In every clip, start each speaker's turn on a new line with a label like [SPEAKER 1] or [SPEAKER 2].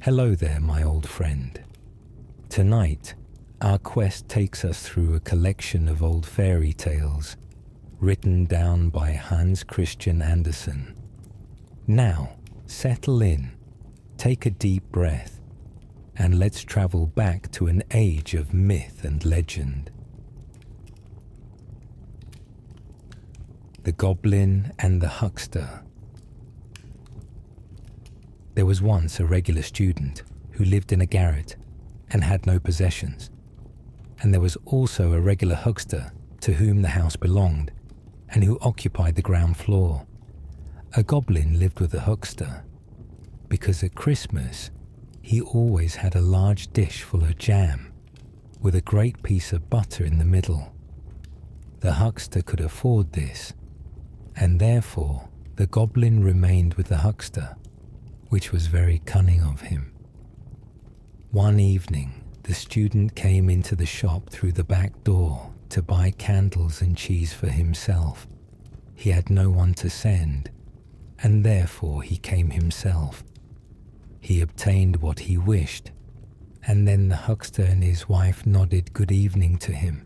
[SPEAKER 1] Hello there, my old friend. Tonight, our quest takes us through a collection of old fairy tales written down by Hans Christian Andersen. Now, settle in, take a deep breath, and let's travel back to an age of myth and legend. The Goblin and the Huckster. There was once a regular student who lived in a garret and had no possessions, and there was also a regular huckster to whom the house belonged and who occupied the ground floor. A goblin lived with the huckster because at Christmas he always had a large dish full of jam with a great piece of butter in the middle. The huckster could afford this, and therefore the goblin remained with the huckster, which was very cunning of him. One evening, the student came into the shop through the back door to buy candles and cheese for himself. He had no one to send, and therefore he came himself. He obtained what he wished, and then the huckster and his wife nodded good evening to him,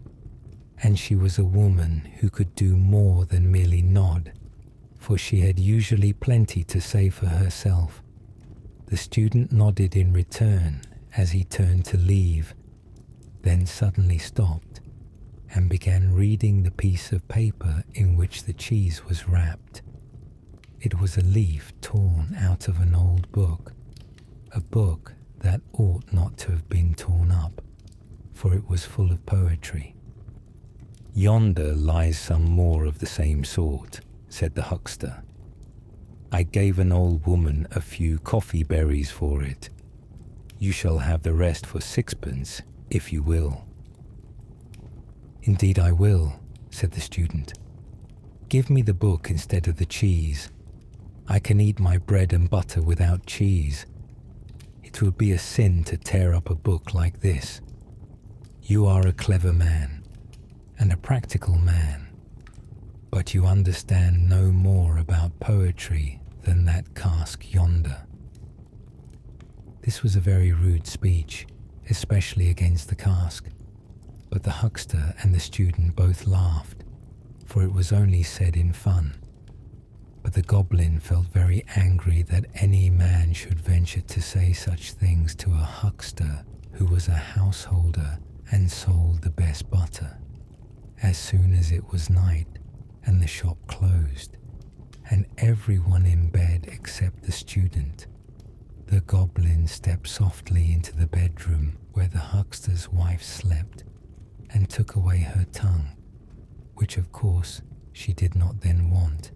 [SPEAKER 1] and she was a woman who could do more than merely nod, for she had usually plenty to say for herself. The student nodded in return as he turned to leave, then suddenly stopped and began reading the piece of paper in which the cheese was wrapped. It was a leaf torn out of an old book, a book that ought not to have been torn up, for it was full of poetry. "Yonder lies some more of the same sort," said the huckster. "I gave an old woman a few coffee berries for it. You shall have the rest for 6pence, if you will." "Indeed I will," said the student. "Give me the book instead of the cheese. I can eat my bread and butter without cheese. It would be a sin to tear up a book like this. You are a clever man, and a practical man, but you understand no more about poetry than that cask yonder." This was a very rude speech, especially against the cask, but the huckster and the student both laughed, for it was only said in fun. But the goblin felt very angry that any man should venture to say such things to a huckster who was a householder and sold the best butter. As soon as it was night and the shop closed, and everyone in bed except the student, the goblin stepped softly into the bedroom where the huckster's wife slept and took away her tongue, which of course she did not then want.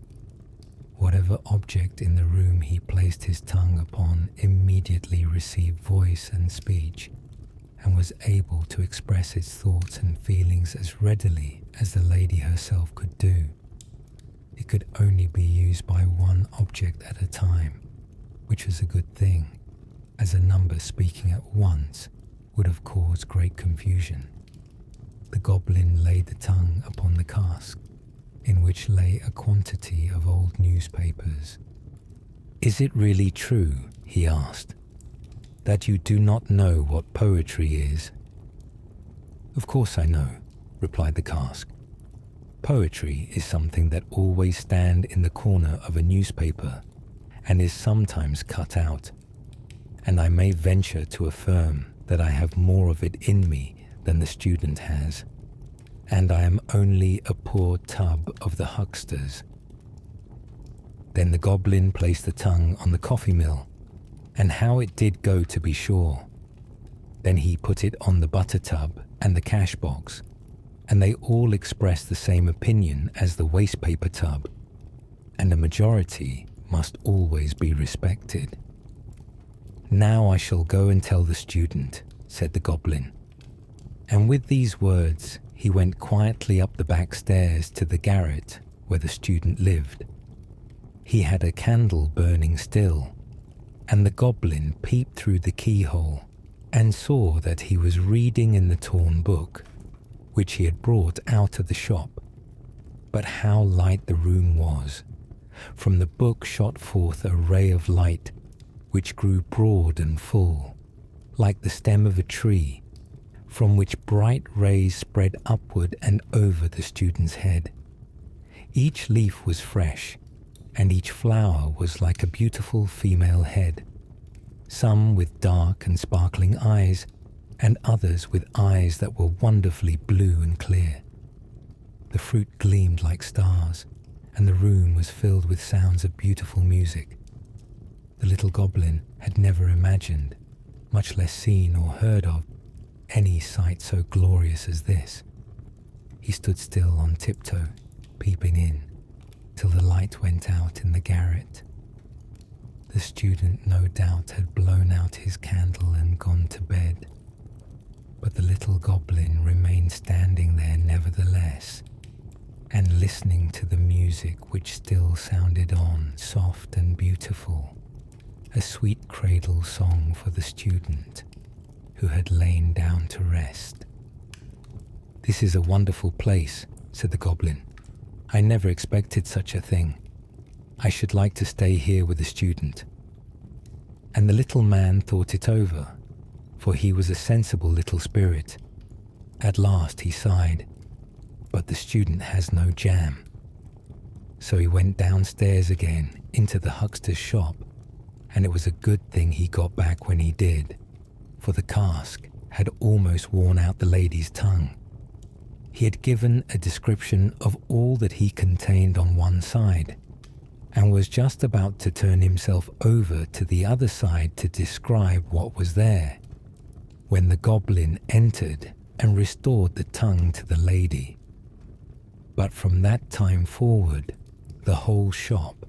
[SPEAKER 1] Whatever object in the room he placed his tongue upon immediately received voice and speech, and was able to express its thoughts and feelings as readily as the lady herself could do. It could only be used by one object at a time, which was a good thing, as a number speaking at once would have caused great confusion. The goblin laid the tongue upon the cask, in which lay a quantity of old newspapers. "Is it really true," he asked, "that you do not know what poetry is?" "Of course I know," replied the cask. "Poetry is something that always stands in the corner of a newspaper and is sometimes cut out, and I may venture to affirm that I have more of it in me than the student has, and I am only a poor tub of the huckster's." Then the goblin placed the tongue on the coffee mill, and how it did go to be sure. Then he put it on the butter tub and the cash box, and they all expressed the same opinion as the waste paper tub, and a majority must always be respected. "Now I shall go and tell the student," said the goblin. And with these words he went quietly up the back stairs to the garret where the student lived. He had a candle burning still, and the goblin peeped through the keyhole and saw that he was reading in the torn book, which he had brought out of the shop. But how light the room was! From the book shot forth a ray of light, which grew broad and full, like the stem of a tree, from which bright rays spread upward and over the student's head. Each leaf was fresh, and each flower was like a beautiful female head, some with dark and sparkling eyes, and others with eyes that were wonderfully blue and clear. The fruit gleamed like stars, and the room was filled with sounds of beautiful music. The little goblin had never imagined, much less seen or heard of, any sight so glorious as this. He stood still on tiptoe, peeping in, till the light went out in the garret. The student no doubt had blown out his candle and gone to bed, but the little goblin remained standing there nevertheless, and listening to the music which still sounded on, soft and beautiful, a sweet cradle song for the student who had lain down to rest. "This is a wonderful place," said the goblin. "I never expected such a thing. I should like to stay here with the student." And the little man thought it over, for he was a sensible little spirit. At last he sighed, "But the student has no jam." So he went downstairs again into the huckster's shop, and it was a good thing he got back when he did, for the cask had almost worn out the lady's tongue. He had given a description of all that he contained on one side, and was just about to turn himself over to the other side to describe what was there, when the goblin entered and restored the tongue to the lady. But from that time forward, the whole shop,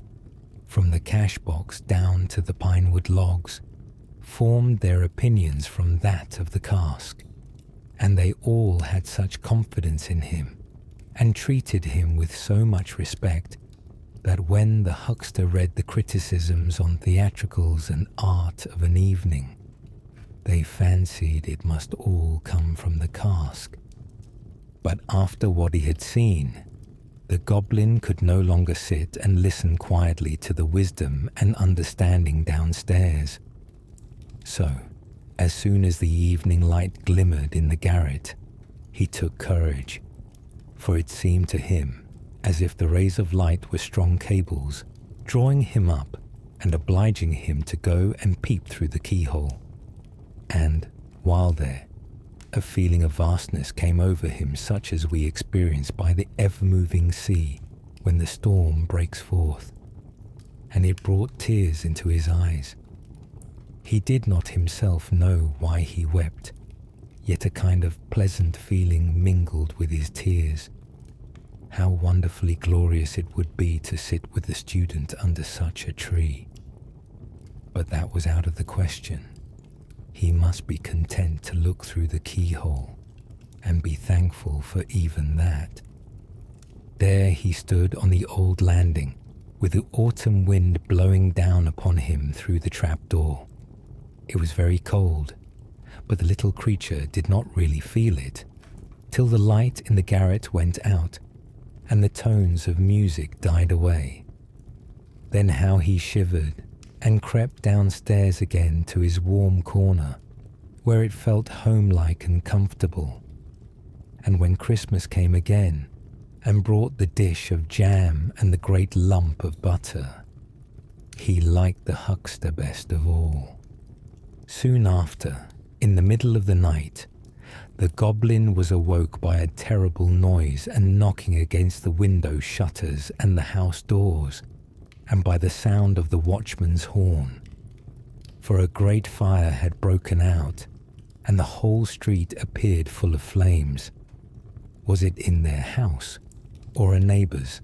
[SPEAKER 1] from the cash box down to the pinewood logs, formed their opinions from that of the cask, and they all had such confidence in him, and treated him with so much respect, that when the huckster read the criticisms on theatricals and art of an evening, they fancied it must all come from the cask. But after what he had seen, the goblin could no longer sit and listen quietly to the wisdom and understanding downstairs. So, as soon as the evening light glimmered in the garret, he took courage, for it seemed to him as if the rays of light were strong cables, drawing him up and obliging him to go and peep through the keyhole. And, while there, a feeling of vastness came over him such as we experience by the ever-moving sea when the storm breaks forth, and it brought tears into his eyes. He did not himself know why he wept, yet a kind of pleasant feeling mingled with his tears. How wonderfully glorious it would be to sit with the student under such a tree. But that was out of the question. He must be content to look through the keyhole and be thankful for even that. There he stood on the old landing, with the autumn wind blowing down upon him through the trapdoor. It was very cold, but the little creature did not really feel it, till the light in the garret went out, and the tones of music died away. Then how he shivered and crept downstairs again to his warm corner, where it felt homelike and comfortable. And when Christmas came again and brought the dish of jam and the great lump of butter, he liked the huckster best of all. Soon after, in the middle of the night, the goblin was awoke by a terrible noise and knocking against the window shutters and the house doors, and by the sound of the watchman's horn. For a great fire had broken out, and the whole street appeared full of flames. Was it in their house, or a neighbour's?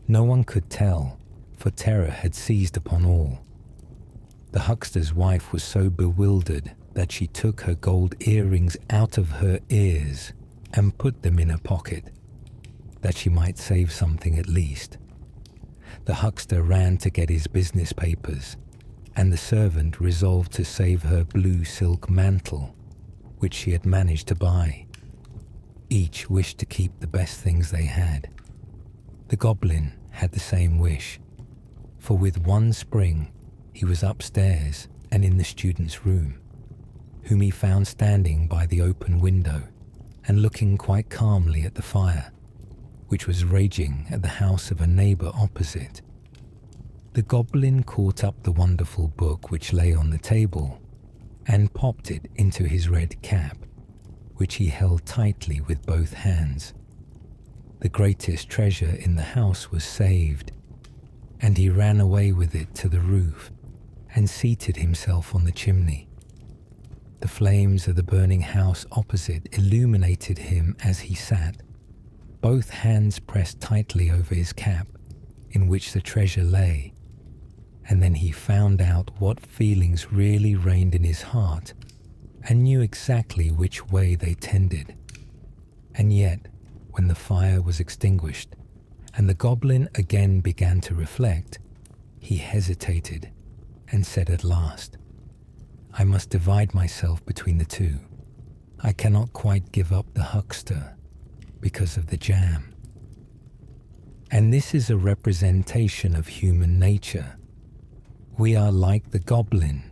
[SPEAKER 1] No one could tell, for terror had seized upon all. The huckster's wife was so bewildered that she took her gold earrings out of her ears and put them in her pocket, that she might save something at least. The huckster ran to get his business papers, and the servant resolved to save her blue silk mantle, which she had managed to buy. Each wished to keep the best things they had. The goblin had the same wish, for with one spring He was upstairs and in the student's room, whom he found standing by the open window and looking quite calmly at the fire, which was raging at the house of a neighbour opposite. The goblin caught up the wonderful book which lay on the table and popped it into his red cap, which he held tightly with both hands. The greatest treasure in the house was saved, and he ran away with it to the roof and seated himself on the chimney. The flames of the burning house opposite illuminated him as he sat, both hands pressed tightly over his cap, in which the treasure lay, and then he found out what feelings really reigned in his heart and knew exactly which way they tended. And yet, when the fire was extinguished and the goblin again began to reflect, he hesitated and said at last, "I must divide myself between the two. I cannot quite give up the huckster because of the jam." And this is a representation of human nature. We are like the goblin.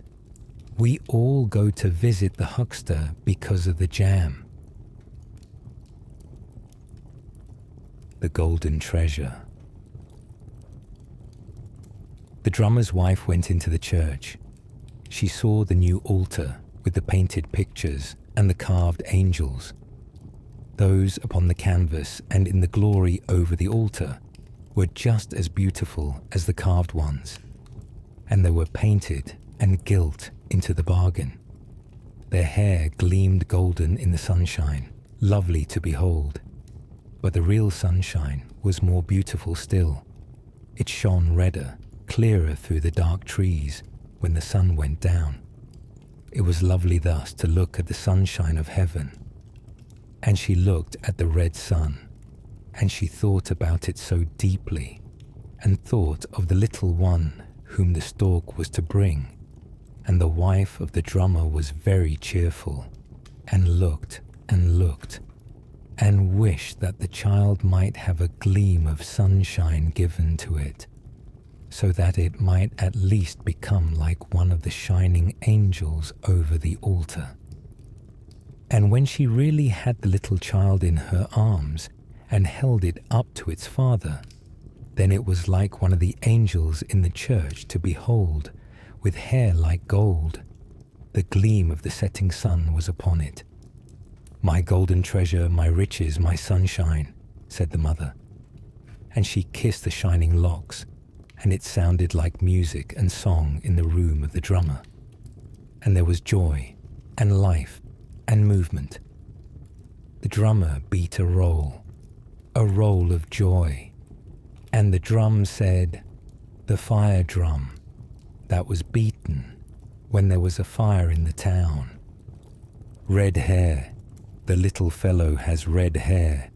[SPEAKER 1] We all go to visit the huckster because of the jam. The golden treasure. The drummer's wife went into the church. She saw the new altar with the painted pictures and the carved angels. Those upon the canvas and in the glory over the altar were just as beautiful as the carved ones, and they were painted and gilt into the bargain. Their hair gleamed golden in the sunshine, lovely to behold. But the real sunshine was more beautiful still. It shone redder, clearer through the dark trees when the sun went down. It was lovely thus to look at the sunshine of heaven. And she looked at the red sun, and she thought about it so deeply, and thought of the little one whom the stork was to bring. And the wife of the drummer was very cheerful, and looked, and wished that the child might have a gleam of sunshine given to it, so that it might at least become like one of the shining angels over the altar. And when she really had the little child in her arms and held it up to its father, then it was like one of the angels in the church to behold, with hair like gold. The gleam of the setting sun was upon it. "My golden treasure, my riches, my sunshine," said the mother. And she kissed the shining locks, and it sounded like music and song in the room of the drummer. And there was joy and life and movement. The drummer beat a roll of joy, and the drum said, "The fire drum that was beaten when there was a fire in the town. Red hair, the little fellow has red hair.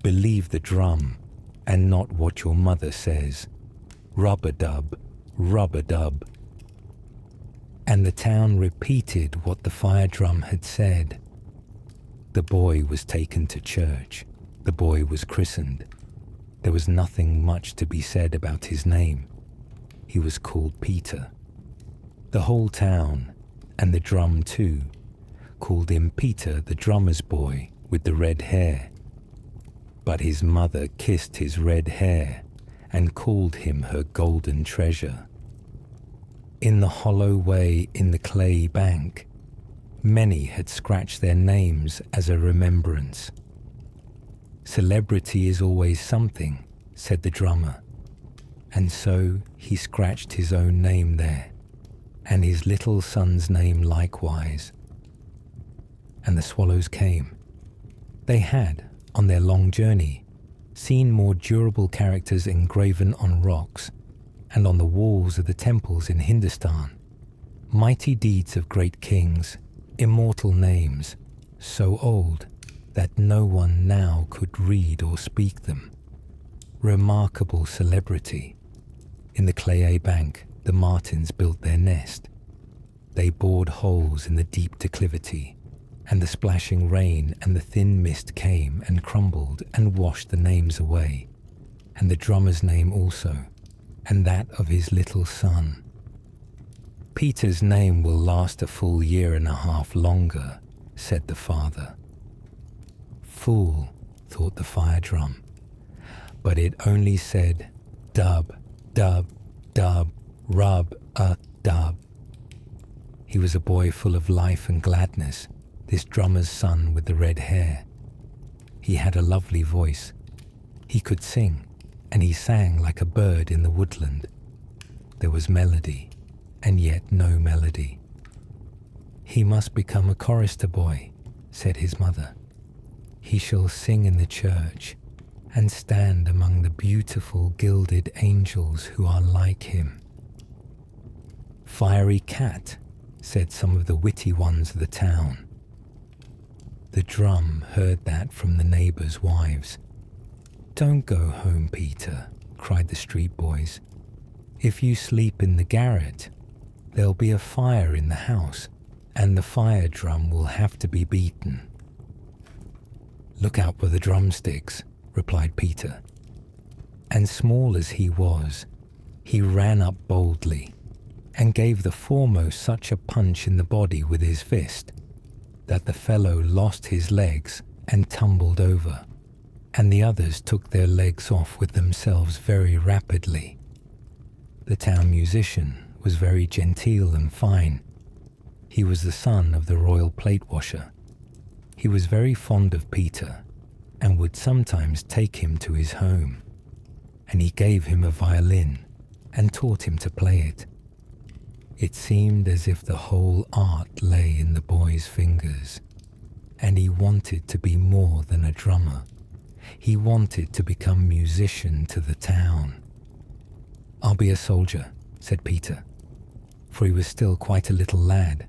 [SPEAKER 1] Believe the drum and not what your mother says. Rub-a-dub, rub-a-dub." And the town repeated what the fire drum had said. The boy was taken to church. The boy was christened. There was nothing much to be said about his name. He was called Peter. The whole town, and the drum too, called him Peter the drummer's boy with the red hair. But his mother kissed his red hair and called him her golden treasure. In the hollow way in the clay bank, many had scratched their names as a remembrance. "Celebrity is always something," said the drummer, and so he scratched his own name there, and his little son's name likewise. And the swallows came. They had, on their long journey, seen more durable characters engraven on rocks and on the walls of the temples in Hindustan, mighty deeds of great kings, immortal names, so old that no one now could read or speak them. Remarkable celebrity. In the clay bank, the martins built their nest. They bored holes in the deep declivity, and the splashing rain and the thin mist came and crumbled and washed the names away, and the drummer's name also, and that of his little son. Peter's name will last a full 1.5 years longer, said the father. Fool, thought the fire drum, but it only said dub, dub, dub, rub-a-dub. He was a boy full of life and gladness, this drummer's son with the red hair. He had a lovely voice. He could sing, and he sang like a bird in the woodland. There was melody, and yet no melody. He must become a chorister boy, said his mother. He shall sing in the church and stand among the beautiful gilded angels who are like him. Fiery cat, said some of the witty ones of the town. The drum heard that from the neighbours' wives. Don't go home, Peter, cried the street boys. If you sleep in the garret, there'll be a fire in the house, and the fire drum will have to be beaten. Look out for the drumsticks, replied Peter. And small as he was, he ran up boldly and gave the foremost such a punch in the body with his fist that the fellow lost his legs and tumbled over, and the others took their legs off with themselves very rapidly. The town musician was very genteel and fine. He was the son of the royal plate washer. He was very fond of Peter and would sometimes take him to his home, and he gave him a violin and taught him to play it. It seemed as if the whole art lay in the boy's fingers, and he wanted to be more than a drummer. He wanted to become musician to the town. I'll be a soldier, said Peter, for he was still quite a little lad,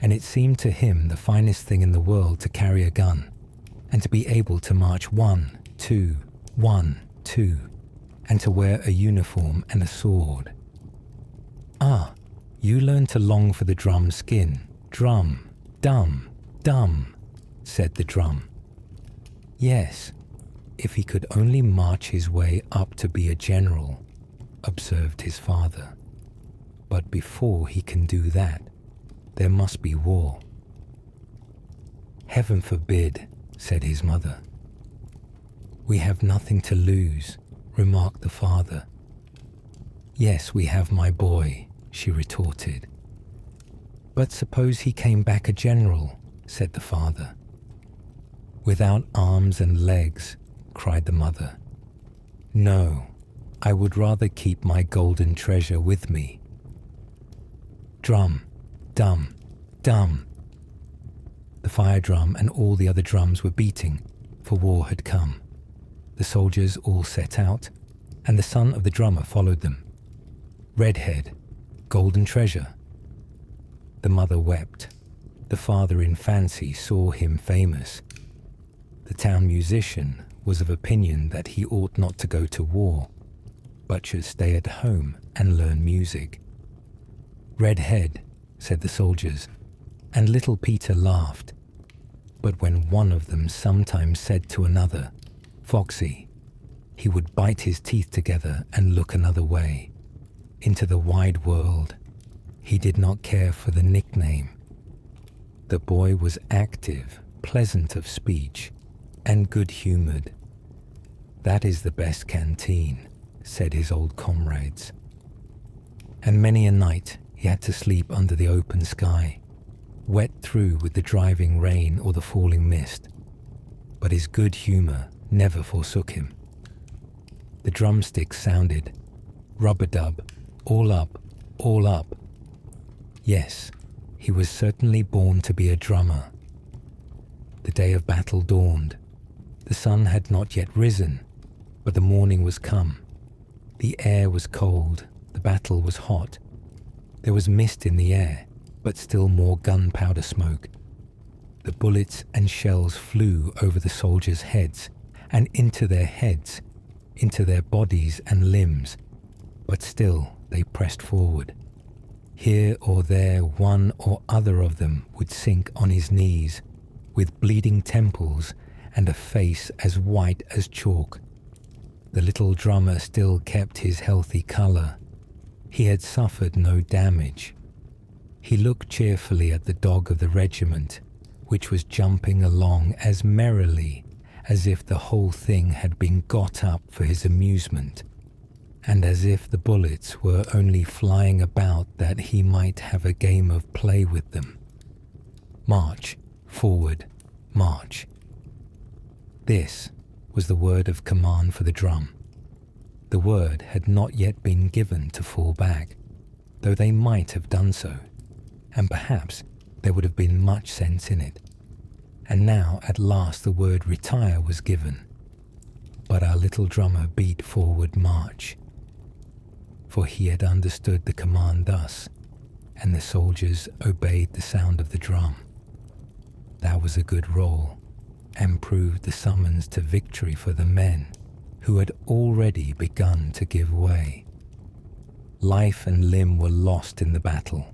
[SPEAKER 1] and it seemed to him the finest thing in the world to carry a gun, and to be able to march 1, 2, 1, 2, and to wear a uniform and a sword. Ah, you learn to long for the drum skin. Drum, dum, dum, said the drum. Yes, if he could only march his way up to be a general, observed his father. But before he can do that, there must be war. Heaven forbid, said his mother. We have nothing to lose, remarked the father. Yes, we have, my boy, she retorted. But suppose he came back a general, said the father. Without arms and legs, cried the mother. No, I would rather keep my golden treasure with me. Drum, dum, dum. The fire drum and all the other drums were beating, for war had come. The soldiers all set out, and the son of the drummer followed them. Redhead, golden treasure. The mother wept. The father in fancy saw him famous. The town musician was of opinion that he ought not to go to war, but should stay at home and learn music. Red head, said the soldiers, and little Peter laughed. But when one of them sometimes said to another, Foxy, he would bite his teeth together and look another way, into the wide world. He did not care for the nickname. The boy was active, pleasant of speech, and good-humoured. That is the best canteen, said his old comrades. And many a night he had to sleep under the open sky, wet through with the driving rain or the falling mist. But his good humour never forsook him. The drumsticks sounded, rub-a-dub, all up, all up. Yes, he was certainly born to be a drummer. The day of battle dawned. The sun had not yet risen, but the morning was come. The air was cold, the battle was hot. There was mist in the air, but still more gunpowder smoke. The bullets and shells flew over the soldiers' heads, and into their heads, into their bodies and limbs, but still they pressed forward. Here or there one or other of them would sink on his knees, with bleeding temples and a face as white as chalk. The little drummer still kept his healthy colour. He had suffered no damage, He looked cheerfully at the dog of the regiment, which was jumping along as merrily as if the whole thing had been got up for his amusement, and as if the bullets were only flying about that he might have a game of play with them. March, forward, march. This was the word of command for the drum. The word had not yet been given to fall back, though they might have done so, and perhaps there would have been much sense in it. And now at last the word retire was given, but our little drummer beat forward march, for he had understood the command thus, and the soldiers obeyed the sound of the drum. That was a good roll, and proved the summons to victory for the men who had already begun to give way. Life and limb were lost in the battle.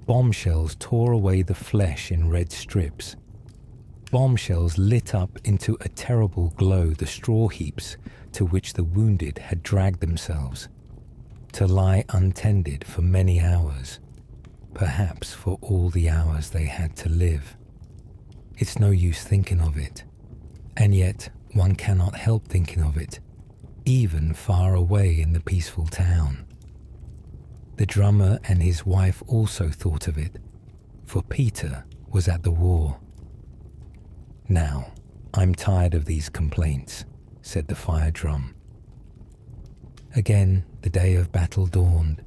[SPEAKER 1] Bombshells tore away the flesh in red strips. Bombshells lit up into a terrible glow the straw heaps to which the wounded had dragged themselves, to lie untended for many hours, perhaps for all the hours they had to live. It's no use thinking of it, and yet one cannot help thinking of it, even far away in the peaceful town. The drummer and his wife also thought of it, for Peter was at the war. "Now, I'm tired of these complaints," said the fire drum. Again, the day of battle dawned.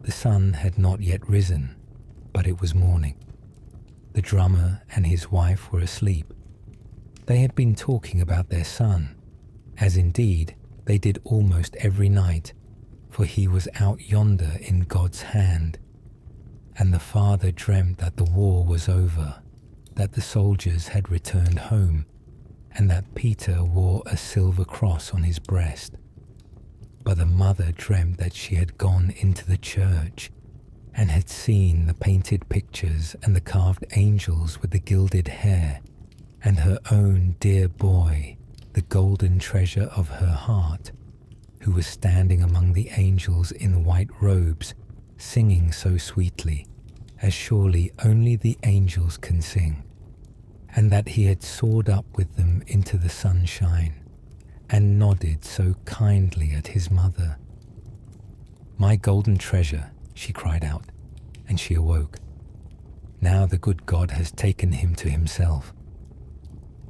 [SPEAKER 1] The sun had not yet risen, but it was morning. The drummer and his wife were asleep. They had been talking about their son, as indeed they did almost every night, for he was out yonder in God's hand. And the father dreamt that the war was over, that the soldiers had returned home, and that Peter wore a silver cross on his breast. But the mother dreamt that she had gone into the church and had seen the painted pictures and the carved angels with the gilded hair, and her own dear boy, the golden treasure of her heart, who was standing among the angels in white robes, singing so sweetly, as surely only the angels can sing, and that he had soared up with them into the sunshine, and nodded so kindly at his mother. "My golden treasure," she cried out, and she awoke. Now the good God has taken him to himself.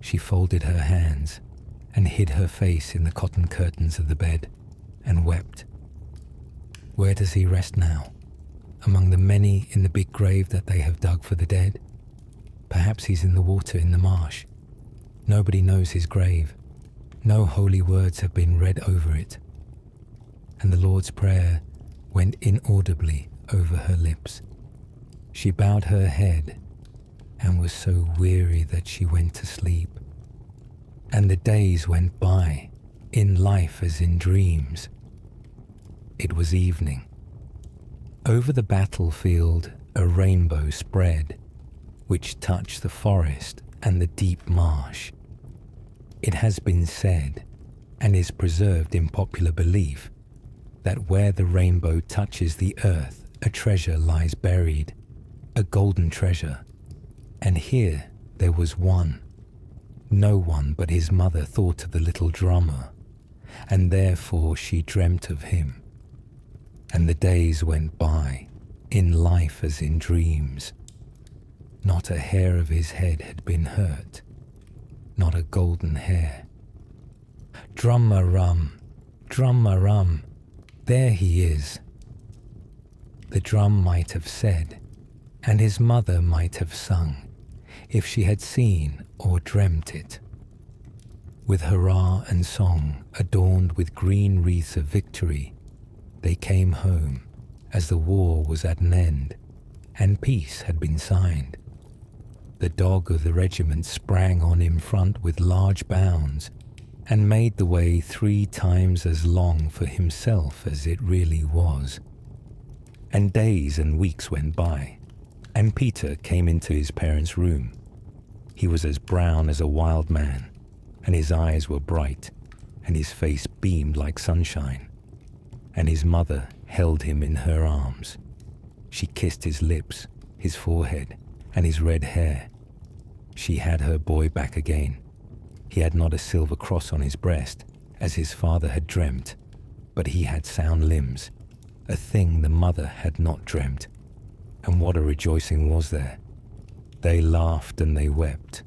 [SPEAKER 1] She folded her hands and hid her face in the cotton curtains of the bed and wept. Where does he rest now? Among the many in the big grave that they have dug for the dead? Perhaps he's in the water in the marsh. Nobody knows his grave. No holy words have been read over it. And the Lord's Prayer went inaudibly over her lips. She bowed her head and was so weary that she went to sleep. And the days went by, in life as in dreams. It was evening. Over the battlefield a rainbow spread, which touched the forest and the deep marsh. It has been said, and is preserved in popular belief, that where the rainbow touches the earth, a treasure lies buried, a golden treasure. And here there was one. No one but his mother thought of the little drummer, and therefore she dreamt of him. And the days went by, in life as in dreams. Not a hair of his head had been hurt, not a golden hair. Drum-a-rum, there he is. The drum might have said, and his mother might have sung, if she had seen or dreamt it. With hurrah and song, adorned with green wreaths of victory, they came home as the war was at an end, and peace had been signed. The dog of the regiment sprang on in front with large bounds, and made the way 3 times as long for himself as it really was. And days and weeks went by, and Peter came into his parents' room. He was as brown as a wild man, and his eyes were bright, and his face beamed like sunshine. And his mother held him in her arms. She kissed his lips his forehead, and his red hair. She had her boy back again. He had not a silver cross on his breast, as his father had dreamt, but he had sound limbs, a thing the mother had not dreamt. And what a rejoicing was there! They laughed and they wept,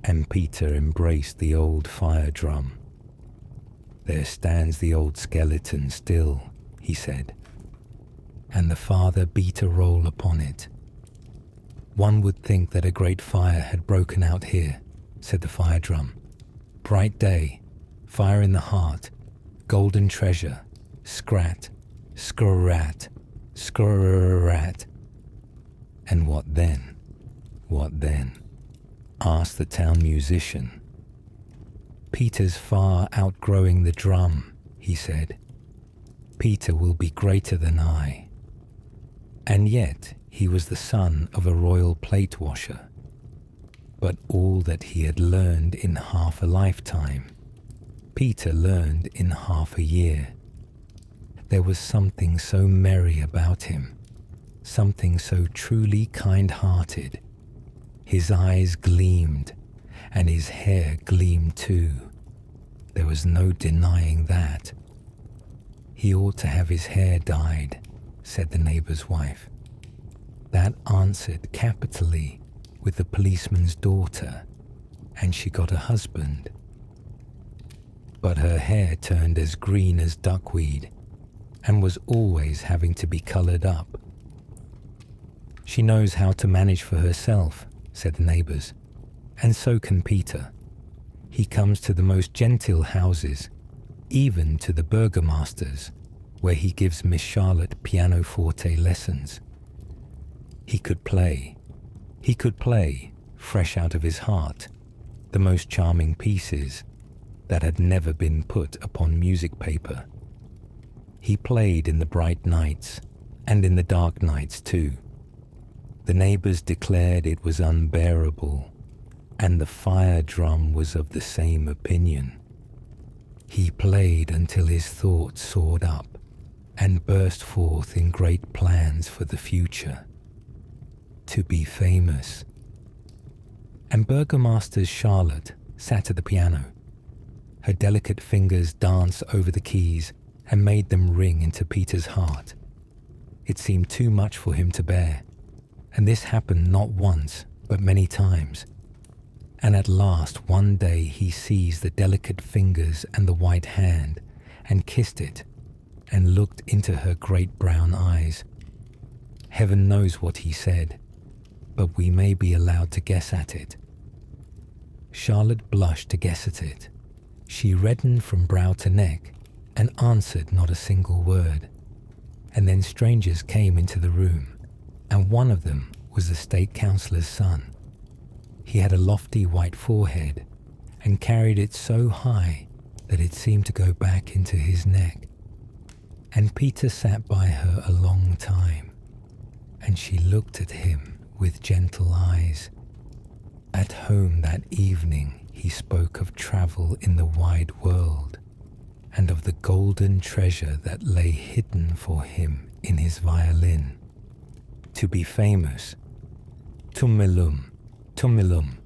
[SPEAKER 1] and Peter embraced the old fire drum. "There stands the old skeleton still," he said, and the father beat a roll upon it. "One would think that a great fire had broken out here," said the fire drum. "Bright day, fire in the heart, golden treasure, scrat, scrat, scrat." "And what then? What then?" asked the town musician. "Peter's far outgrowing the drum," he said. "Peter will be greater than I." And yet he was the son of a royal plate washer. But all that he had learned in half a lifetime, Peter learned in half a year. There was something so merry about him, something so truly kind-hearted. His eyes gleamed, and his hair gleamed too. There was no denying that. "He ought to have his hair dyed," said the neighbour's wife. That answered capitally with the policeman's daughter, and she got a husband. But her hair turned as green as duckweed, and was always having to be coloured up. "She knows how to manage for herself," said the neighbours, "and so can Peter. He comes to the most genteel houses, even to the burgomaster's, where he gives Miss Charlotte pianoforte lessons. He could play, fresh out of his heart, the most charming pieces that had never been put upon music paper. He played in the bright nights, and in the dark nights too. The neighbours declared it was unbearable, and the fire drum was of the same opinion. He played until his thoughts soared up and burst forth in great plans for the future. To be famous. And Burgomaster Charlotte sat at the piano. Her delicate fingers danced over the keys and made them ring into Peter's heart. It seemed too much for him to bear, and this happened not once, but many times. And at last one day he seized the delicate fingers and the white hand and kissed it and looked into her great brown eyes. Heaven knows what he said, but we may be allowed to guess at it. Charlotte blushed to guess at it. She reddened from brow to neck and answered not a single word. And then strangers came into the room, and one of them was the state councillor's son. He had a lofty white forehead and carried it so high that it seemed to go back into his neck. And Peter sat by her a long time, and she looked at him with gentle eyes. At home that evening he spoke of travel in the wide world, and of the golden treasure that lay hidden for him in his violin. To be famous. Tumilum, tumilum,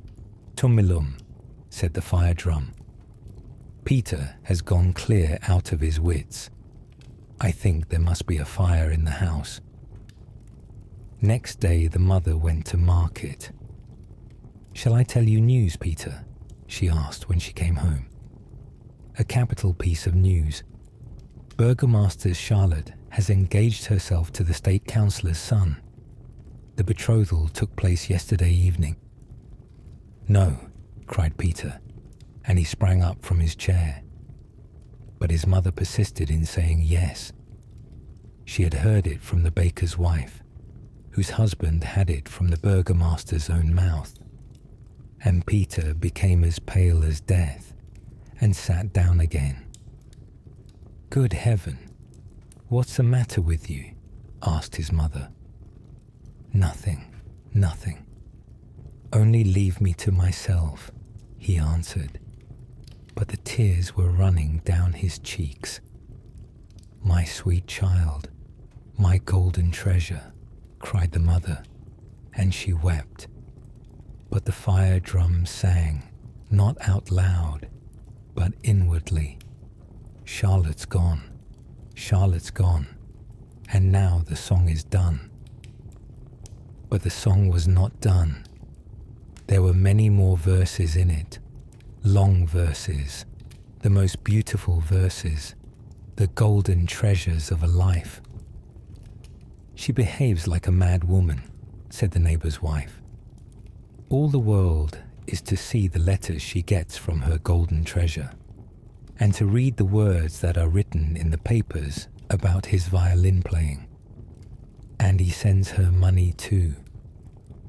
[SPEAKER 1] tumilum, said the fire drum. Peter has gone clear out of his wits. I think there must be a fire in the house. Next day the mother went to market. Shall I tell you news, Peter? She asked when she came home. A capital piece of news. Burgomaster Charlotte has engaged herself to the state councillor's son. The betrothal took place yesterday evening. No, cried Peter, and he sprang up from his chair. But his mother persisted in saying yes. She had heard it from the baker's wife, whose husband had it from the burgomaster's own mouth. And Peter became as pale as death and sat down again. Good heaven, what's the matter with you? Asked his mother. Nothing, nothing. Only leave me to myself, he answered. But the tears were running down his cheeks. My sweet child, my golden treasure, cried the mother. and she wept. But the fire drum sang, not out loud, but inwardly. Charlotte's gone, Charlotte's gone, and now the song is done. But the song was not done. There were many more verses in it, long verses, the most beautiful verses, the golden treasures of a life. She behaves like a mad woman, said the neighbour's wife. All the world is to see the letters she gets from her golden treasure, and to read the words that are written in the papers about his violin playing. And he sends her money too,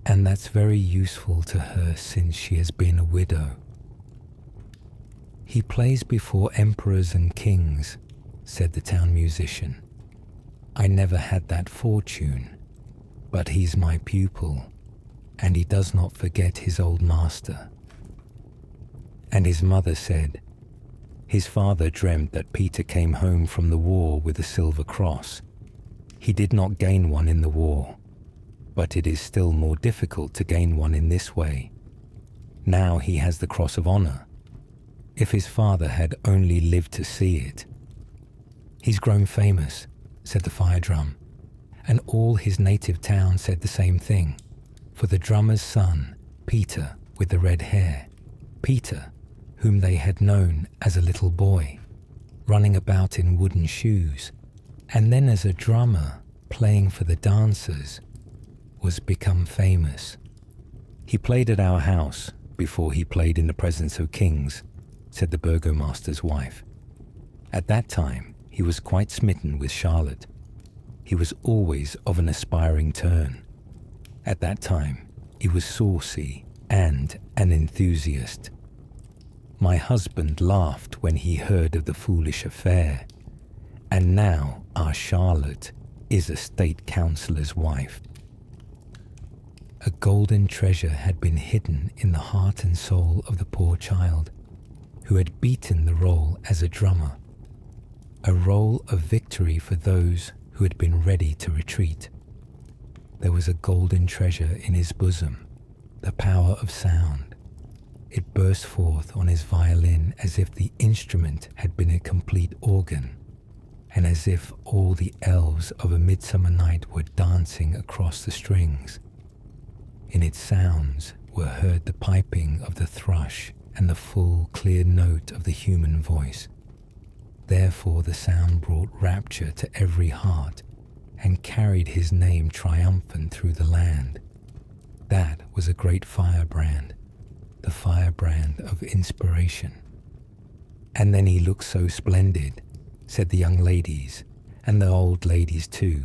[SPEAKER 1] and that's very useful to her since she has been a widow. He plays before emperors and kings, said the town musician. I never had that fortune, but he's my pupil, and he does not forget his old master. And his mother said, his father dreamt that Peter came home from the war with a silver cross. He did not gain one in the war, but it is still more difficult to gain one in this way. Now he has the cross of honor. If his father had only lived to see it. He's grown famous, said the fire drum, and all his native town said the same thing, for the drummer's son, Peter with the red hair, Peter, whom they had known as a little boy, running about in wooden shoes, and then as a drummer playing for the dancers, was become famous. He played at our house before he played in the presence of kings, said the burgomaster's wife. At that time, he was quite smitten with Charlotte. He was always of an aspiring turn. At that time, he was saucy and an enthusiast. My husband laughed when he heard of the foolish affair, and now our Charlotte is a state councillor's wife. A golden treasure had been hidden in the heart and soul of the poor child, who had beaten the role as a drummer, a role of victory for those who had been ready to retreat. There was a golden treasure in his bosom, the power of sound. It burst forth on his violin as if the instrument had been a complete organ, and as if all the elves of a midsummer night were dancing across the strings. In its sounds were heard the piping of the thrush and the full, clear note of the human voice. Therefore the sound brought rapture to every heart and carried his name triumphant through the land. That was a great firebrand, the firebrand of inspiration. And then he looked so splendid, said the young ladies, and the old ladies too.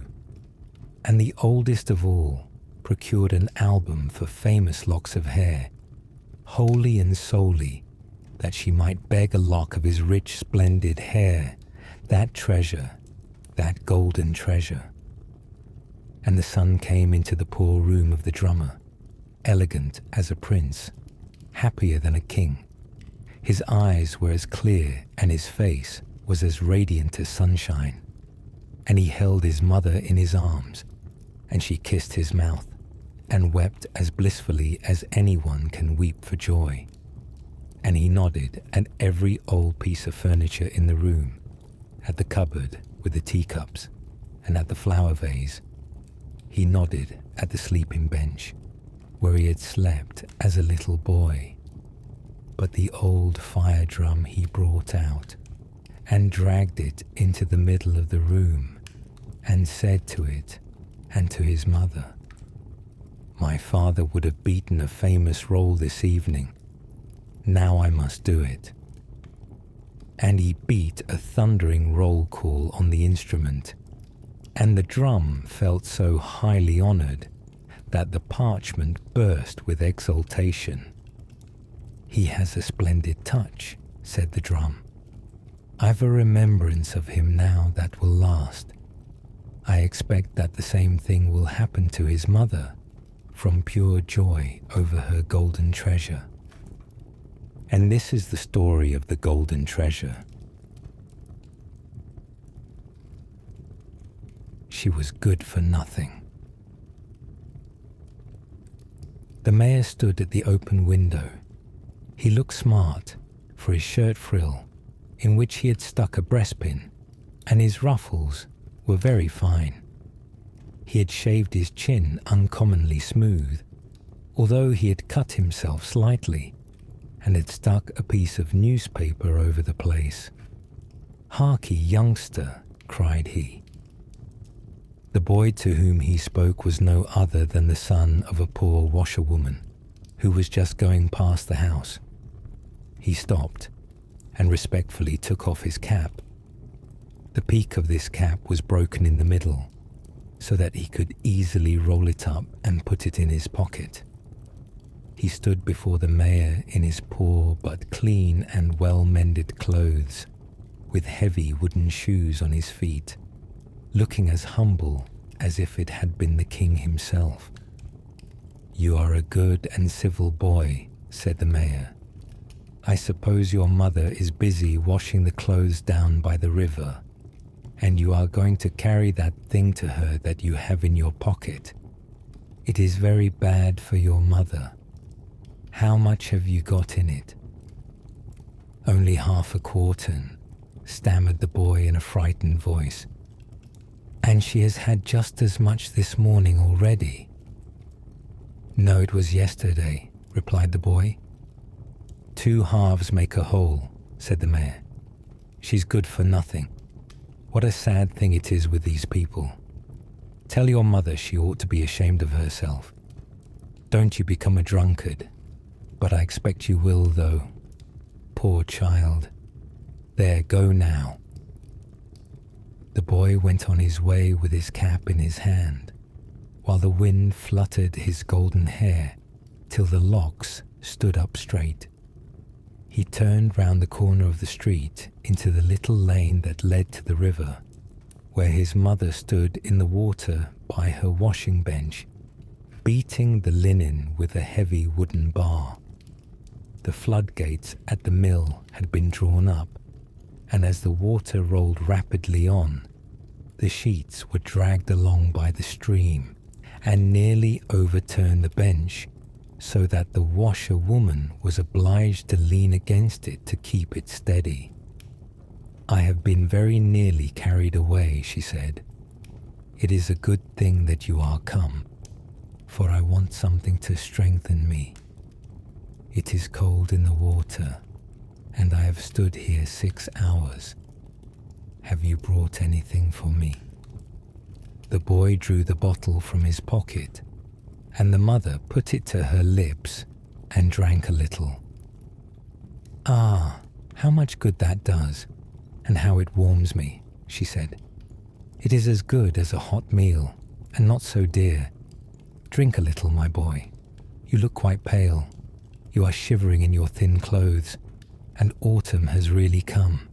[SPEAKER 1] And the oldest of all procured an album for famous locks of hair, wholly and solely that she might beg a lock of his rich, splendid hair, that treasure, that golden treasure. And the son came into the poor room of the drummer, elegant as a prince, happier than a king. His eyes were as clear and his face was as radiant as sunshine. And he held his mother in his arms, and she kissed his mouth and wept as blissfully as anyone can weep for joy. And he nodded at every old piece of furniture in the room, at the cupboard with the teacups, and at the flower vase. He nodded at the sleeping bench, where he had slept as a little boy. But the old fire drum he brought out, and dragged it into the middle of the room, and said to it and to his mother, "My father would have beaten a famous roll this evening. Now I must do it." And he beat a thundering roll call on the instrument, and the drum felt so highly honoured that the parchment burst with exultation. "He has a splendid touch," said the drum. "I've a remembrance of him now that will last. I expect that the same thing will happen to his mother, from pure joy over her golden treasure." And this is the story of the golden treasure. She was good for nothing. The mayor stood at the open window. He looked smart, for his shirt frill, in which he had stuck a breastpin, and his ruffles were very fine. He had shaved his chin uncommonly smooth, although he had cut himself slightly, and had stuck a piece of newspaper over the place. "Harkee, youngster," cried he. The boy to whom he spoke was no other than the son of a poor washerwoman, who was just going past the house. He stopped, and respectfully took off his cap. The peak of this cap was broken in the middle, so that he could easily roll it up and put it in his pocket. He stood before the mayor in his poor but clean and well-mended clothes, with heavy wooden shoes on his feet, looking as humble as if it had been the king himself. "You are a good and civil boy," said the mayor. "I suppose your mother is busy washing the clothes down by the river, and you are going to carry that thing to her that you have in your pocket. It is very bad for your mother. How much have you got in it?" "Only half a quartern," stammered the boy in a frightened voice. "And she has had just as much this morning already?" "No, it was yesterday," replied the boy. "Two halves make a whole," said the mayor. "She's good for nothing. What a sad thing it is with these people. Tell your mother she ought to be ashamed of herself. Don't you become a drunkard, but I expect you will, though. Poor child. There, go now." The boy went on his way with his cap in his hand, while the wind fluttered his golden hair till the locks stood up straight. He turned round the corner of the street into the little lane that led to the river, where his mother stood in the water by her washing bench, beating the linen with a heavy wooden bar. The floodgates at the mill had been drawn up, and as the water rolled rapidly on, the sheets were dragged along by the stream and nearly overturned the bench, so that the washerwoman was obliged to lean against it to keep it steady. "I have been very nearly carried away," she said. "It is a good thing that you are come, for I want something to strengthen me. It is cold in the water, and I have stood here 6 hours. Have you brought anything for me?" The boy drew the bottle from his pocket, and the mother put it to her lips and drank a little. "Ah, how much good that does, and how it warms me," she said. "It is as good as a hot meal, and not so dear. Drink a little, my boy. You look quite pale. You are shivering in your thin clothes, and autumn has really come.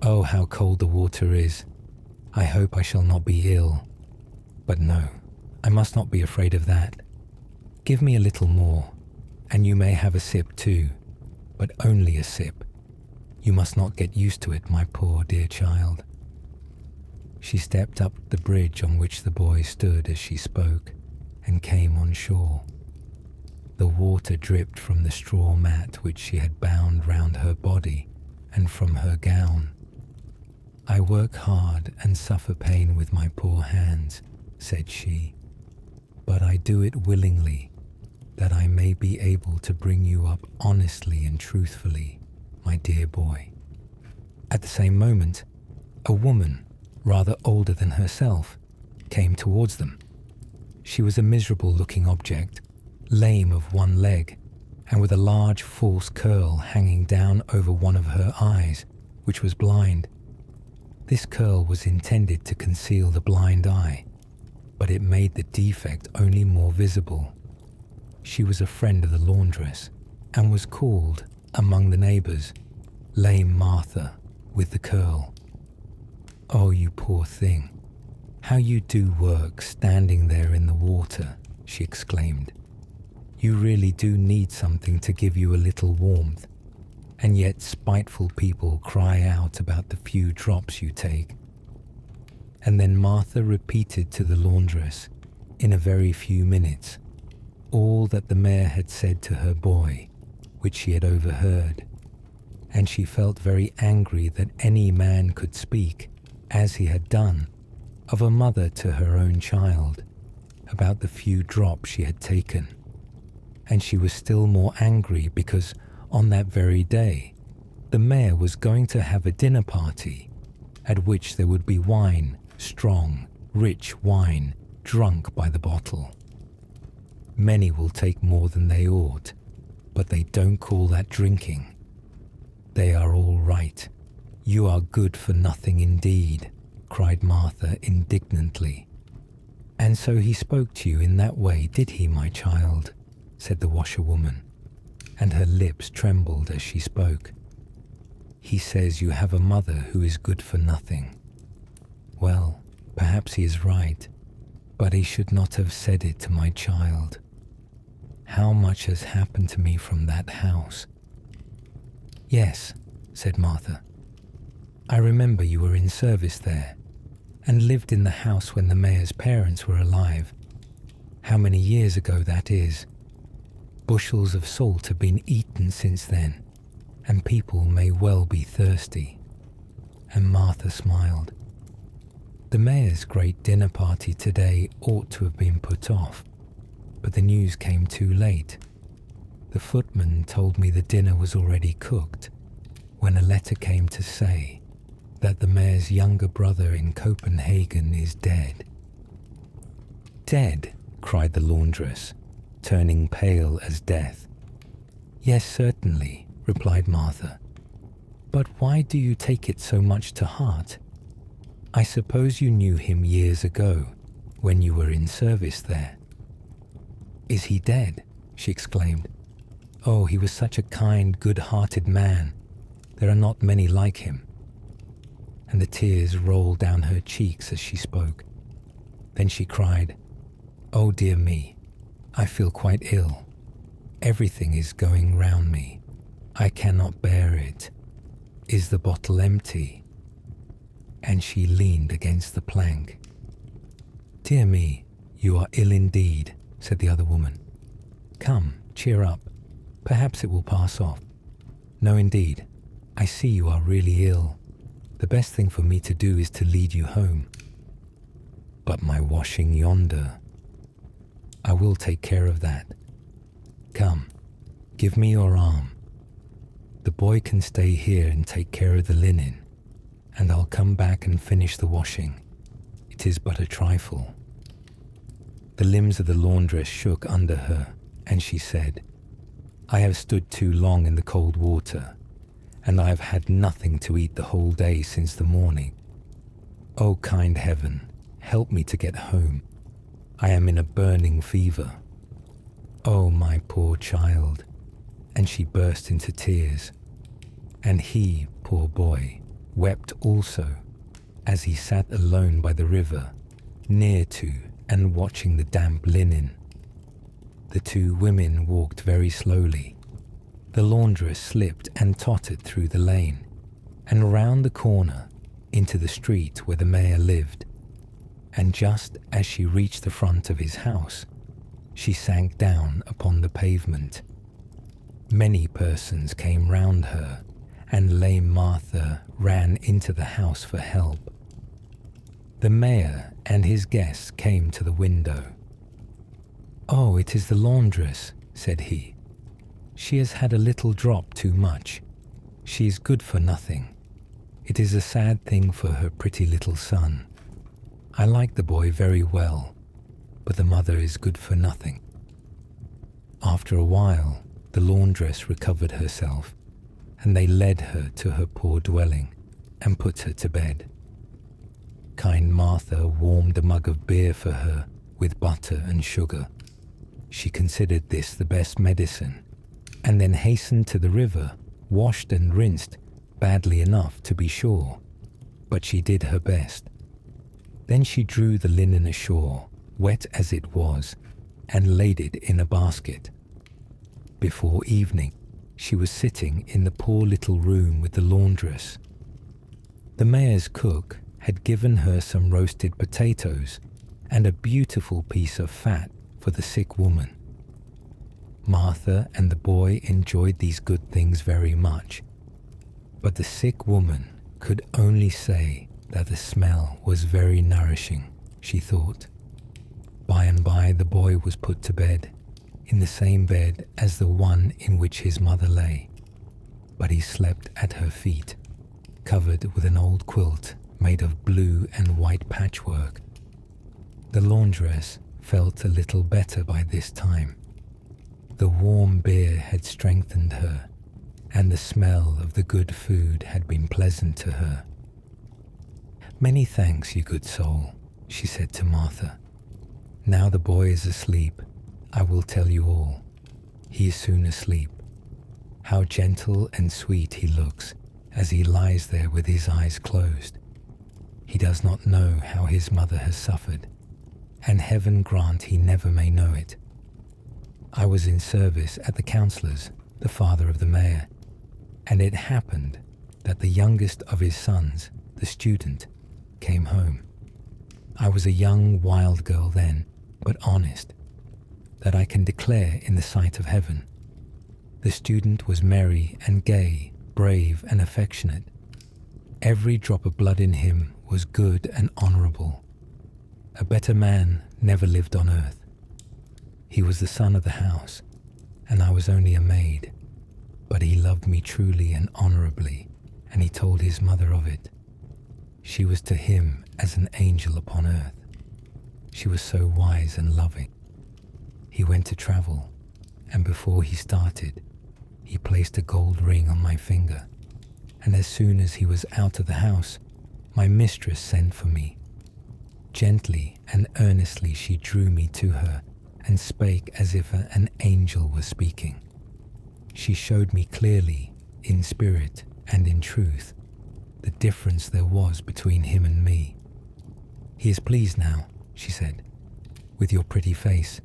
[SPEAKER 1] Oh, how cold the water is. I hope I shall not be ill. But no, I must not be afraid of that. Give me a little more, and you may have a sip too, but only a sip. You must not get used to it, my poor dear child." She stepped up the bridge on which the boy stood as she spoke, and came on shore. The water dripped from the straw mat which she had bound round her body and from her gown. "I work hard and suffer pain with my poor hands," said she, "but I do it willingly, that I may be able to bring you up honestly and truthfully, my dear boy." At the same moment, a woman, rather older than herself, came towards them. She was a miserable-looking object, lame of one leg, and with a large false curl hanging down over one of her eyes, which was blind. This curl was intended to conceal the blind eye, but it made the defect only more visible. She was a friend of the laundress, and was called, among the neighbours, Lame Martha with the curl. "Oh, you poor thing, how you do work standing there in the water," she exclaimed. "You really do need something to give you a little warmth, and yet spiteful people cry out about the few drops you take." And then Martha repeated to the laundress, in a very few minutes, all that the mayor had said to her boy, which she had overheard, and she felt very angry that any man could speak, as he had done, of a mother to her own child, about the few drops she had taken. And she was still more angry because on that very day, the mayor was going to have a dinner party at which there would be wine, strong, rich wine, drunk by the bottle. Many will take more than they ought, but they don't call that drinking. They are all right. You are good for nothing indeed, cried Martha indignantly. And so he spoke to you in that way, did he, my child? Said the washerwoman, and her lips trembled as she spoke. He says you have a mother who is good for nothing. Well, perhaps he is right, but he should not have said it to my child. How much has happened to me from that house? Yes, said Martha. I remember you were in service there, and lived in the house when the mayor's parents were alive. How many years ago that is. Bushels of salt have been eaten since then, and people may well be thirsty. And Martha smiled. The mayor's great dinner party today ought to have been put off, but the news came too late. The footman told me the dinner was already cooked, when a letter came to say that the mayor's younger brother in Copenhagen is dead. Dead, cried the laundress, turning pale as death. Yes, certainly, replied Martha. But why do you take it so much to heart? I suppose you knew him years ago, when you were in service there. Is he dead? She exclaimed. Oh, he was such a kind, good-hearted man. There are not many like him. And the tears rolled down her cheeks as she spoke. Then she cried, Oh dear me, I feel quite ill. Everything is going round me. I cannot bear it. Is the bottle empty? And she leaned against the plank. Dear me, you are ill indeed, said the other woman. Come, cheer up. Perhaps it will pass off. No, indeed. I see you are really ill. The best thing for me to do is to lead you home. But my washing yonder. I will take care of that. Come, give me your arm. The boy can stay here and take care of the linen, and I'll come back and finish the washing. It is but a trifle. The limbs of the laundress shook under her, and she said, I have stood too long in the cold water, and I have had nothing to eat the whole day since the morning. Oh, kind heaven, help me to get home. I am in a burning fever. Oh, my poor child. And she burst into tears. And he, poor boy, wept also, as he sat alone by the river, near to and watching the damp linen. The two women walked very slowly. The laundress slipped and tottered through the lane, and round the corner into the street where the mayor lived. And just as she reached the front of his house, she sank down upon the pavement. Many persons came round her, and lame Martha ran into the house for help. The mayor and his guests came to the window. Oh, it is the laundress, said he. She has had a little drop too much. She is good for nothing. It is a sad thing for her pretty little son. I like the boy very well, but the mother is good for nothing. After a while, the laundress recovered herself, and they led her to her poor dwelling and put her to bed. Kind Martha warmed a mug of beer for her with butter and sugar. She considered this the best medicine, and then hastened to the river, washed and rinsed, badly enough to be sure, but she did her best. Then she drew the linen ashore, wet as it was, and laid it in a basket. Before evening, she was sitting in the poor little room with the laundress. The mayor's cook had given her some roasted potatoes and a beautiful piece of fat for the sick woman. Martha and the boy enjoyed these good things very much, but the sick woman could only say that the smell was very nourishing, she thought. By and by the boy was put to bed, in the same bed as the one in which his mother lay, but he slept at her feet, covered with an old quilt made of blue and white patchwork. The laundress felt a little better by this time. The warm beer had strengthened her, and the smell of the good food had been pleasant to her. "Many thanks, you good soul," she said to Martha. "Now the boy is asleep, I will tell you all. He is soon asleep. How gentle and sweet he looks as he lies there with his eyes closed. He does not know how his mother has suffered, and heaven grant he never may know it. I was in service at the councillor's, the father of the mayor, and it happened that the youngest of his sons, the student, came home. I was a young wild girl then, but honest, that I can declare in the sight of heaven. The student was merry and gay, brave and affectionate. Every drop of blood in him was good and honourable. A better man never lived on earth. He was the son of the house, and I was only a maid, but he loved me truly and honourably, and he told his mother of it. She was to him as an angel upon earth. She was so wise and loving. He went to travel, and before he started, he placed a gold ring on my finger, and as soon as he was out of the house, my mistress sent for me. Gently and earnestly she drew me to her and spake as if an angel was speaking. She showed me clearly, in spirit and in truth, the difference there was between him and me. "He is pleased now," she said, "with your pretty face,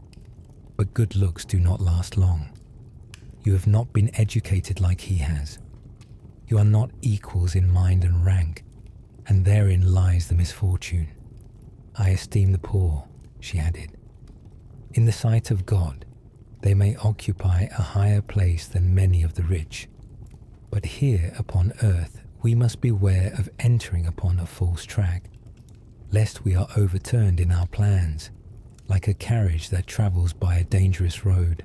[SPEAKER 1] but good looks do not last long. You have not been educated like he has. You are not equals in mind and rank, and therein lies the misfortune. I esteem the poor," she added. "In the sight of God, they may occupy a higher place than many of the rich. But here upon earth we must beware of entering upon a false track, lest we are overturned in our plans, like a carriage that travels by a dangerous road.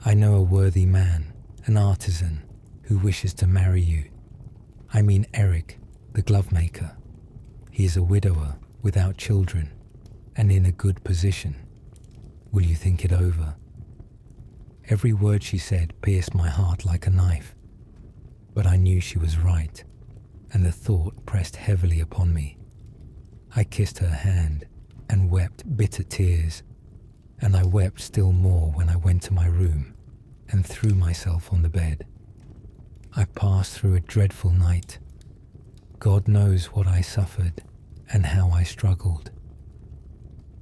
[SPEAKER 1] I know a worthy man, an artisan, who wishes to marry you. I mean Eric, the glove maker. He is a widower, without children, and in a good position. Will you think it over?" Every word she said pierced my heart like a knife, but I knew she was right, and the thought pressed heavily upon me. I kissed her hand and wept bitter tears, and I wept still more when I went to my room and threw myself on the bed. I passed through a dreadful night. God knows what I suffered and how I struggled.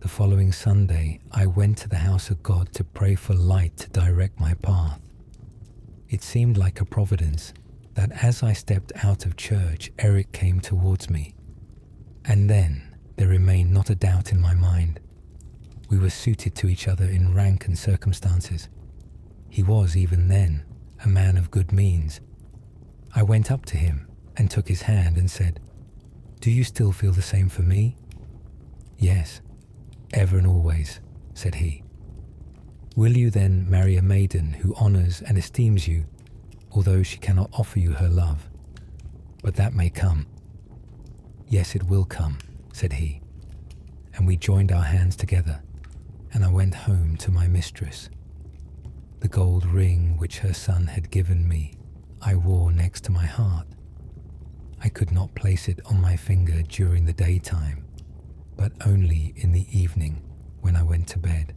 [SPEAKER 1] The following Sunday, I went to the house of God to pray for light to direct my path. It seemed like a providence that as I stepped out of church, Eric came towards me. And then there remained not a doubt in my mind. We were suited to each other in rank and circumstances. He was, even then, a man of good means. I went up to him and took his hand and said, "Do you still feel the same for me?" "Yes, ever and always," said he. "Will you then marry a maiden who honours and esteems you, although she cannot offer you her love? But that may come." "Yes, it will come," said he, and we joined our hands together, and I went home to my mistress. The gold ring which her son had given me I wore next to my heart. I could not place it on my finger during the daytime, but only in the evening when I went to bed.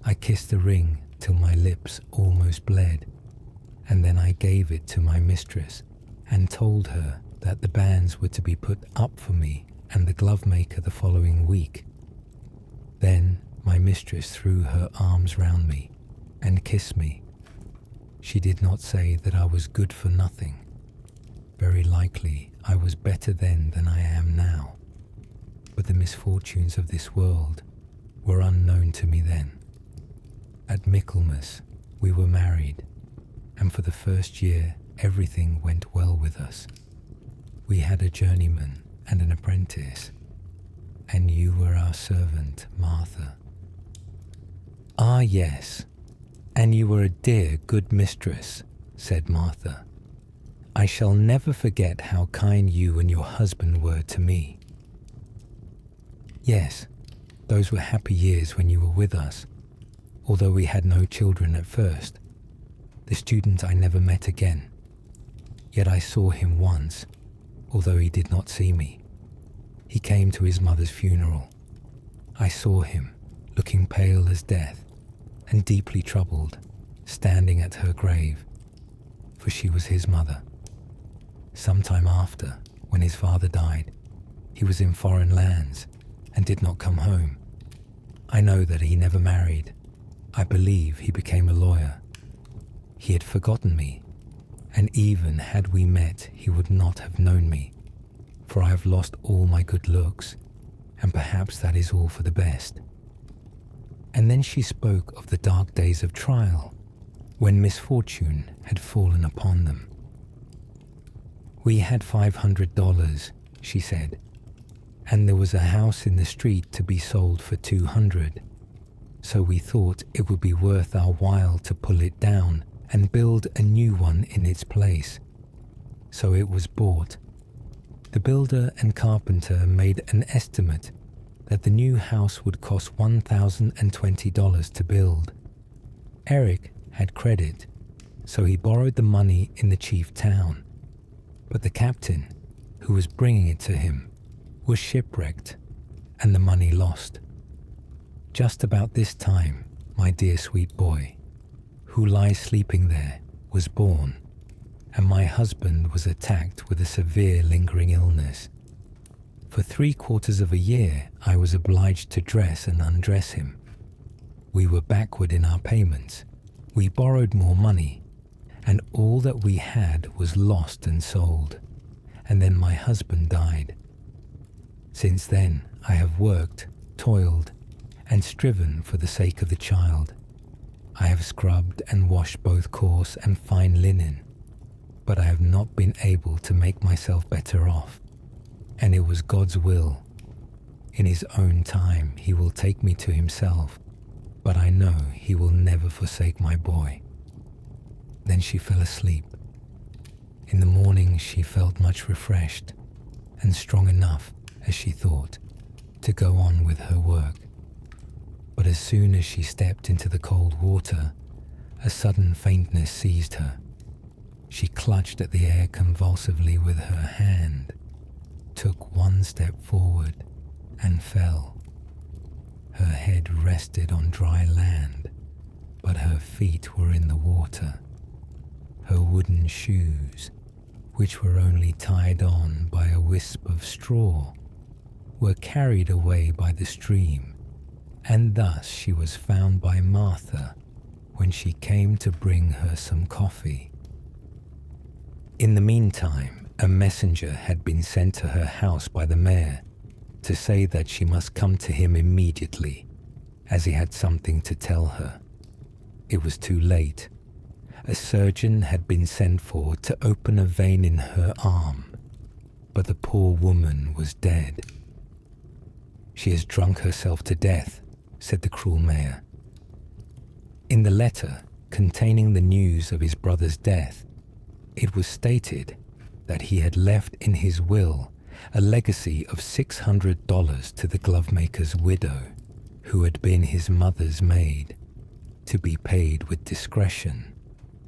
[SPEAKER 1] I kissed the ring till my lips almost bled, and then I gave it to my mistress and told her that the banns were to be put up for me and the glove maker the following week. Then my mistress threw her arms round me and kissed me. She did not say that I was good for nothing. Very likely I was better then than I am now, but the misfortunes of this world were unknown to me then. At Michaelmas, we were married, and for the first year, everything went well with us. We had a journeyman and an apprentice, and you were our servant, Martha. Ah, yes, and you were a dear, good mistress, said Martha. I shall never forget how kind you and your husband were to me. Yes, those were happy years when you were with us, although we had no children at first. The student I never met again, yet I saw him once, although he did not see me. He came to his mother's funeral. I saw him, looking pale as death, and deeply troubled, standing at her grave, for she was his mother. Some time after, when his father died, he was in foreign lands and did not come home. I know that he never married. I believe he became a lawyer. He had forgotten me, and even had we met, he would not have known me, for I have lost all my good looks, and perhaps that is all for the best. And then she spoke of the dark days of trial, when misfortune had fallen upon them. We had $500, she said, and there was a house in the street to be sold for $200, so we thought it would be worth our while to pull it down and build a new one in its place. So it was bought. The builder and carpenter made an estimate that the new house would cost $1,020 to build. Eric had credit, so he borrowed the money in the chief town, but the captain, who was bringing it to him, was shipwrecked and the money lost. Just about this time, my dear sweet boy, who lies sleeping there, was born, and my husband was attacked with a severe lingering illness. For 3/4 of a year, I was obliged to dress and undress him. We were backward in our payments. We borrowed more money, and all that we had was lost and sold, and then my husband died. Since then, I have worked, toiled, and striven for the sake of the child. I have scrubbed and washed both coarse and fine linen, but I have not been able to make myself better off, and it was God's will. In his own time he will take me to himself, but I know he will never forsake my boy. Then she fell asleep. In the morning she felt much refreshed, and strong enough, as she thought, to go on with her work. But as soon as she stepped into the cold water, a sudden faintness seized her. She clutched at the air convulsively with her hand, took one step forward, and fell. Her head rested on dry land, but her feet were in the water. Her wooden shoes, which were only tied on by a wisp of straw, were carried away by the stream, and thus she was found by Martha when she came to bring her some coffee. In the meantime, a messenger had been sent to her house by the mayor to say that she must come to him immediately, as he had something to tell her. It was too late. A surgeon had been sent for to open a vein in her arm, but the poor woman was dead. She has drunk herself to death, said the cruel mayor. In the letter containing the news of his brother's death, it was stated that he had left in his will a legacy of $600 to the glovemaker's widow, who had been his mother's maid, to be paid with discretion,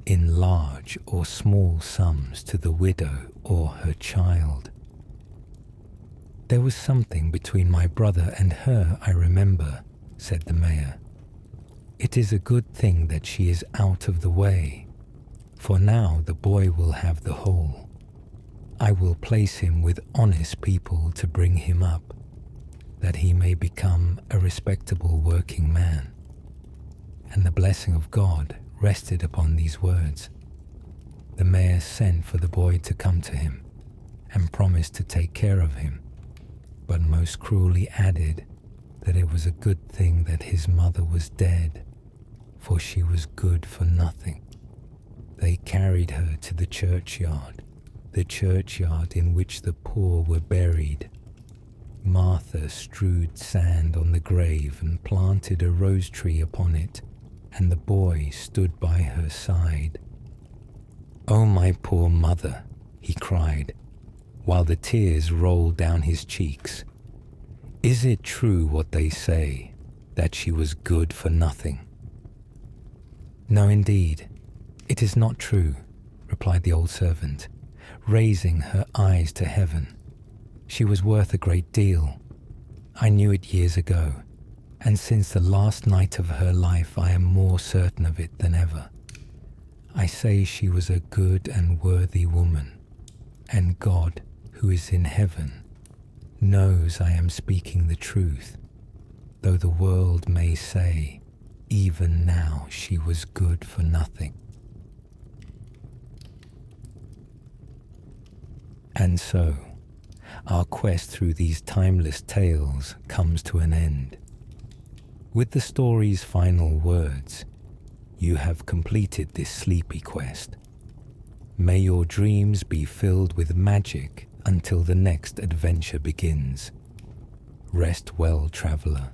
[SPEAKER 1] in large or small sums to the widow or her child. There was something between my brother and her, I remember, said the mayor. It is a good thing that she is out of the way, for now the boy will have the whole. I will place him with honest people to bring him up, that he may become a respectable working man. And the blessing of God rested upon these words. The mayor sent for the boy to come to him, and promised to take care of him, but most cruelly added that it was a good thing that his mother was dead, for she was good for nothing. They carried her to the churchyard in which the poor were buried. Martha strewed sand on the grave and planted a rose tree upon it, and the boy stood by her side. "Oh, my poor mother," he cried, while the tears rolled down his cheeks. "Is it true what they say, that she was good for nothing?" "No, indeed, it is not true," replied the old servant, raising her eyes to heaven. "She was worth a great deal. I knew it years ago, and since the last night of her life I am more certain of it than ever. I say she was a good and worthy woman, and God, who is in heaven, knows I am speaking the truth, though the world may say, even now she was good for nothing." And so, our quest through these timeless tales comes to an end. With the story's final words, you have completed this sleepy quest. May your dreams be filled with magic until the next adventure begins. Rest well, traveler.